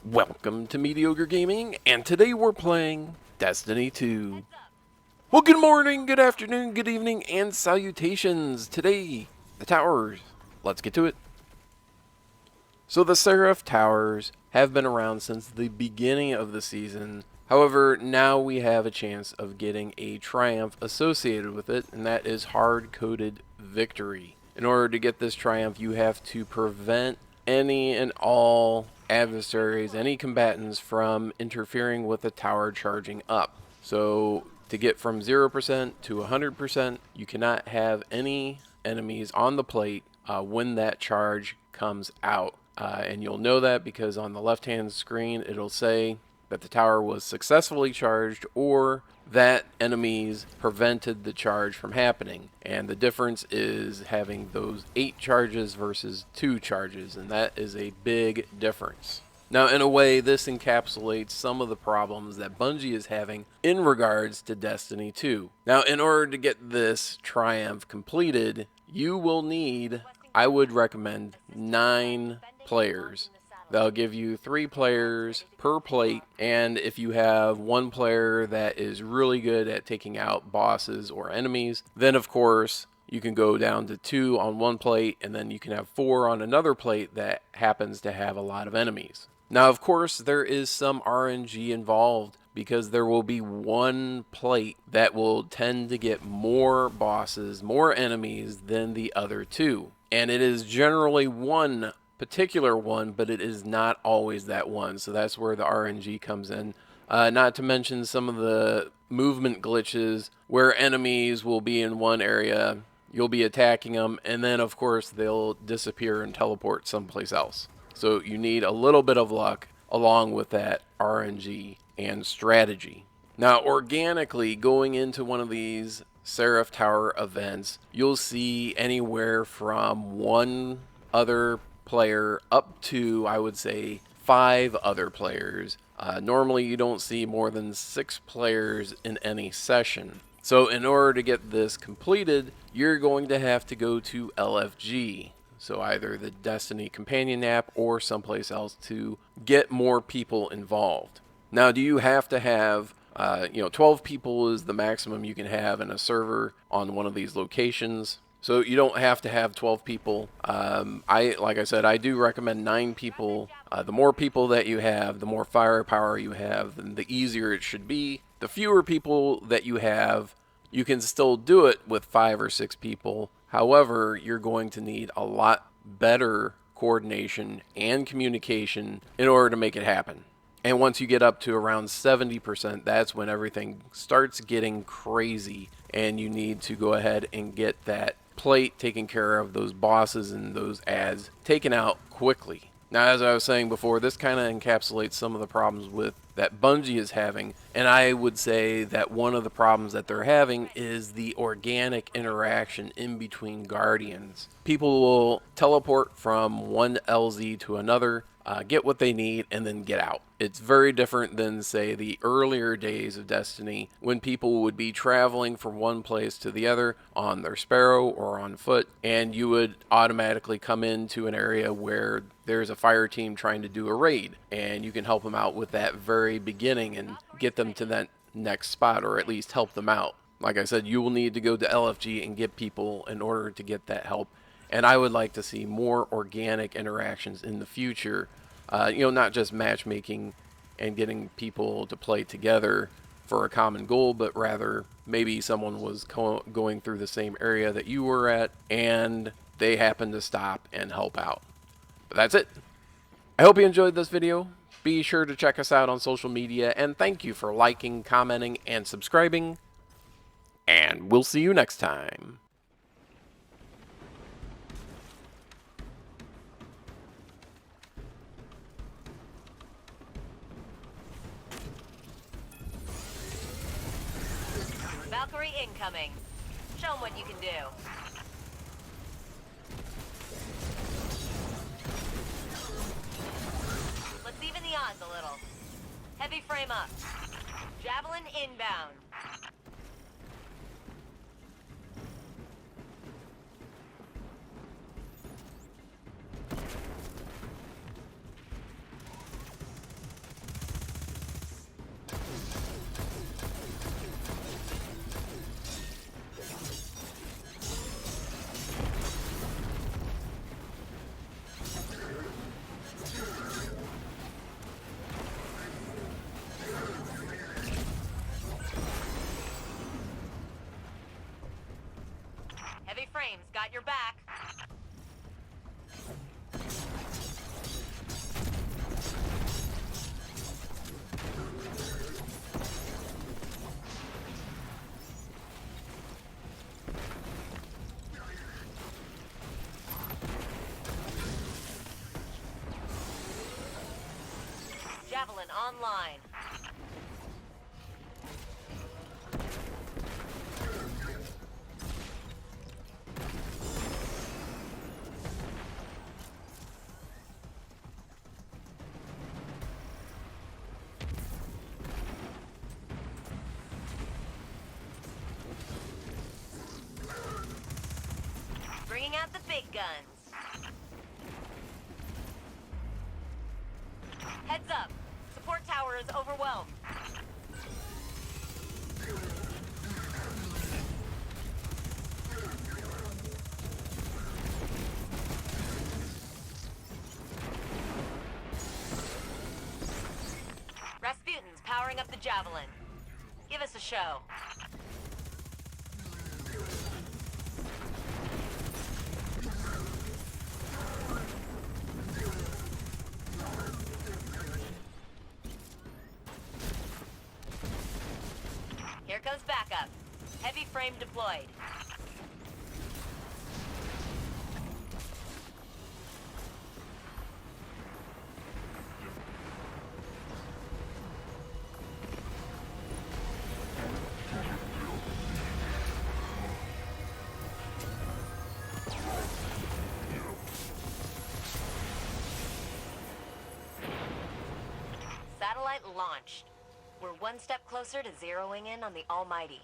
Welcome to Mediocre Gaming, and today we're playing Destiny 2. Well, good morning, good afternoon, good evening, and salutations. Today, the towers. Let's get to it. So the Seraph Towers have been around since the beginning of the season. However, now we have a chance of getting a triumph associated with it, and that is Hardcoded Victory. In order to get this triumph, you have to prevent any and all adversaries, any combatants, from interfering with the tower charging up. So to get from 0% to 100%, you cannot have any enemies on the plate when that charge comes out. And you'll know that because on the left hand screen it'll say that the tower was successfully charged or that enemies prevented the charge from happening. And the difference is having those 8 charges versus 2 charges, and that is a big difference. Now, in a way, this encapsulates some of the problems that Bungie is having in regards to Destiny 2. Now, in order to get this triumph completed, you will need, I would recommend, 9 players. They'll give you 3 players per plate, and if you have 1 player that is really good at taking out bosses or enemies, then of course you can go down to 2 on 1 plate, and then you can have 4 on another plate that happens to have a lot of enemies. Now, of course, there is some RNG involved because there will be 1 plate that will tend to get more bosses, more enemies than the other 2. And it is generally one particular one, but it is not always that one. So that's where the RNG comes in. Not to mention some of the movement glitches where enemies will be in one area, you'll be attacking them, and then of course they'll disappear and teleport someplace else. So you need a little bit of luck along with that RNG and strategy. Now, organically going into one of these Seraph Tower events, you'll see anywhere from 1 other player up to, I would say, 5 other players. Normally you don't see more than 6 players in any session. So in order to get this completed, you're going to have to go to LFG. So either the Destiny companion app or someplace else to get more people involved. Now, do you have to have 12 people is the maximum you can have in a server on one of these locations. So you don't have to have 12 people. Like I said, I do recommend 9 people. The more people that you have, the more firepower you have, then the easier it should be. The fewer people that you have, you can still do it with 5 or 6 people. However, you're going to need a lot better coordination and communication in order to make it happen. And once you get up to around 70%, that's when everything starts getting crazy and you need to go ahead and get that plate taken care of, those bosses and those ads taken out quickly. Now, as I was saying before, this kind of encapsulates some of the problems with that Bungie is having, and I would say that one of the problems that they're having is the organic interaction in between Guardians. People will teleport from one LZ to another, get what they need, and then get out. It's very different than, say, the earlier days of Destiny when people would be traveling from one place to the other on their Sparrow or on foot, and you would automatically come into an area where there's a fire team trying to do a raid, and you can help them out with that very beginning and get them to that next spot, or at least help them out. Like I said, you will need to go to LFG and get people in order to get that help. And I would like to see more organic interactions in the future. Not just matchmaking and getting people to play together for a common goal, but rather maybe someone was going through the same area that you were at and they happened to stop and help out. But that's it. I hope you enjoyed this video. Be sure to check us out on social media, and thank you for liking, commenting, and subscribing. And we'll see you next time. Valkyrie incoming. Show 'em what you can do. Let's even the odds a little. Heavy frame up. Javelin inbound. got your back. Javelin online. Bringing out the big guns. Heads up. Support tower is overwhelmed. Rasputin's powering up the Javelin. Give us a show. Here comes backup. Heavy frame deployed. Satellite launched. We're one step closer to zeroing in on the Almighty.